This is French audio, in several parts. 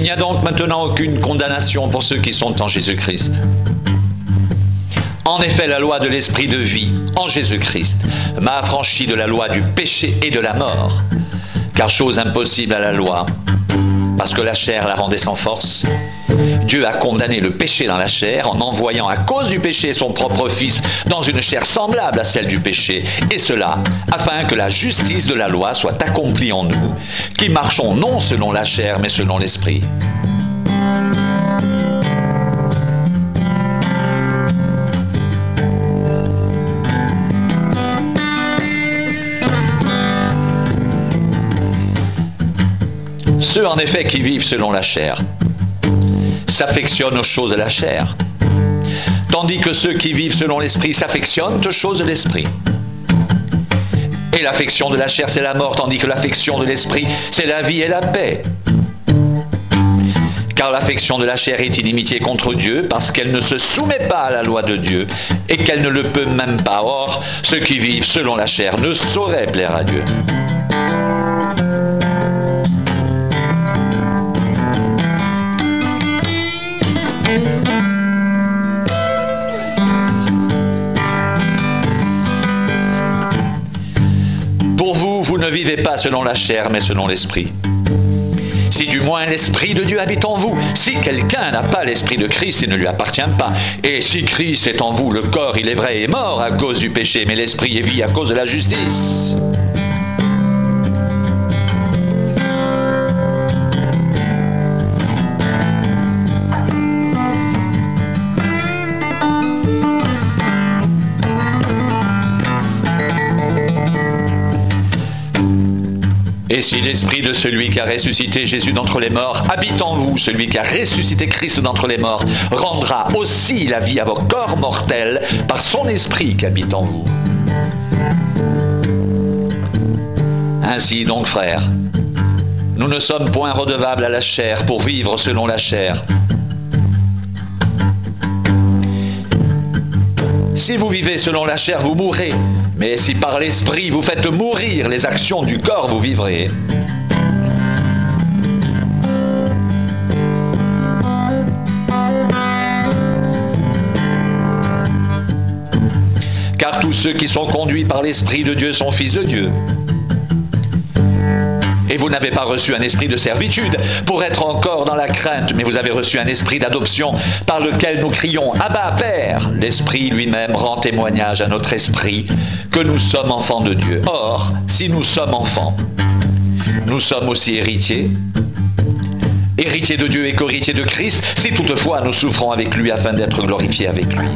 n'y a donc maintenant aucune condamnation pour ceux qui sont en Jésus-Christ. En effet, la loi de l'esprit de vie en Jésus-Christ m'a affranchi de la loi du péché et de la mort. Car chose impossible à la loi, parce que la chair la rendait sans force, Dieu a condamné le péché dans la chair en envoyant à cause du péché son propre Fils dans une chair semblable à celle du péché, et cela afin que la justice de la loi soit accomplie en nous, qui marchons non selon la chair mais selon l'esprit. Ceux en effet qui vivent selon la chair s'affectionnent aux choses de la chair, tandis que ceux qui vivent selon l'esprit s'affectionnent aux choses de l'esprit. Et l'affection de la chair c'est la mort, tandis que l'affection de l'esprit c'est la vie et la paix. Car l'affection de la chair est inimitié contre Dieu, parce qu'elle ne se soumet pas à la loi de Dieu, et qu'elle ne le peut même pas. Or, ceux qui vivent selon la chair ne sauraient plaire à Dieu. Pour vous, vous ne vivez pas selon la chair, mais selon l'esprit. Si du moins l'Esprit de Dieu habite en vous, si quelqu'un n'a pas l'Esprit de Christ, il ne lui appartient pas. Et si Christ est en vous, le corps, il est vrai, est mort à cause du péché, mais l'Esprit est vie à cause de la justice. Et si l'esprit de celui qui a ressuscité Jésus d'entre les morts habite en vous, celui qui a ressuscité Christ d'entre les morts rendra aussi la vie à vos corps mortels par son esprit qui habite en vous. Ainsi donc, frères, nous ne sommes point redevables à la chair pour vivre selon la chair. Si vous vivez selon la chair, vous mourrez. Mais si par l'esprit vous faites mourir les actions du corps, vous vivrez. Car tous ceux qui sont conduits par l'Esprit de Dieu sont fils de Dieu. Et vous n'avez pas reçu un esprit de servitude pour être encore dans la crainte, mais vous avez reçu un esprit d'adoption par lequel nous crions « Abba, Père !» L'Esprit lui-même rend témoignage à notre esprit que nous sommes enfants de Dieu. Or, si nous sommes enfants, nous sommes aussi héritiers, héritiers de Dieu et co-héritiers de Christ, si toutefois nous souffrons avec lui afin d'être glorifiés avec lui.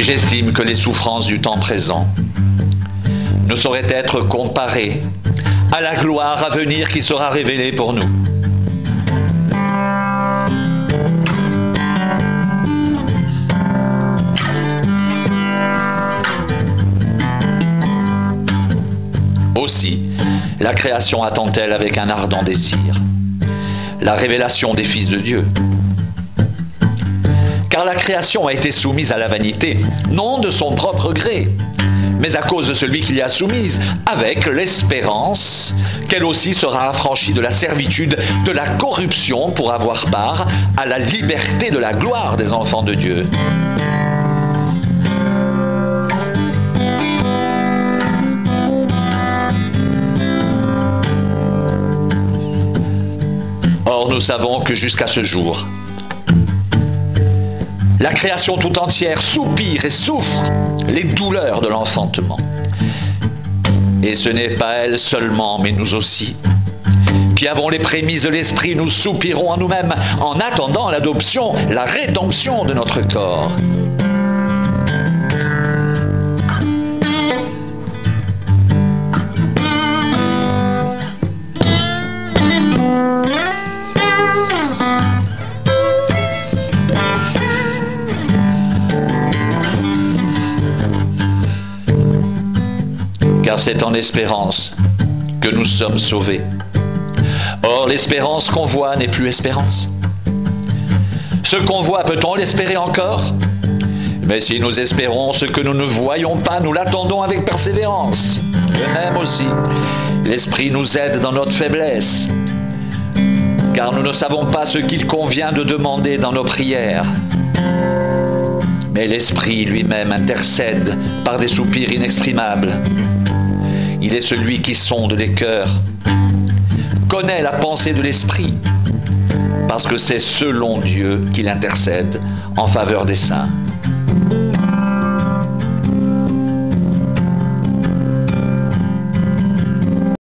J'estime que les souffrances du temps présent ne sauraient être comparées à la gloire à venir qui sera révélée pour nous. Aussi, la création attend-elle avec un ardent désir la révélation des fils de Dieu. Car la création a été soumise à la vanité, non de son propre gré, mais à cause de celui qui l'y a soumise, avec l'espérance qu'elle aussi sera affranchie de la servitude, de la corruption, pour avoir part à la liberté de la gloire des enfants de Dieu. Or, nous savons que jusqu'à ce jour, la création tout entière soupire et souffre les douleurs de l'enfantement. Et ce n'est pas elle seulement, mais nous aussi, qui avons les prémices de l'esprit, nous soupirons en nous-mêmes en attendant l'adoption, la rédemption de notre corps. Car car c'est en espérance que nous sommes sauvés. Or, l'espérance qu'on voit n'est plus espérance. Ce qu'on voit, peut-on l'espérer encore? Mais si nous espérons ce que nous ne voyons pas, nous l'attendons avec persévérance. De même aussi, l'Esprit nous aide dans notre faiblesse, car nous ne savons pas ce qu'il convient de demander dans nos prières. Mais l'Esprit lui-même intercède par des soupirs inexprimables. Il est celui qui sonde les cœurs, connaît la pensée de l'Esprit, parce que c'est selon Dieu qu'il intercède en faveur des saints.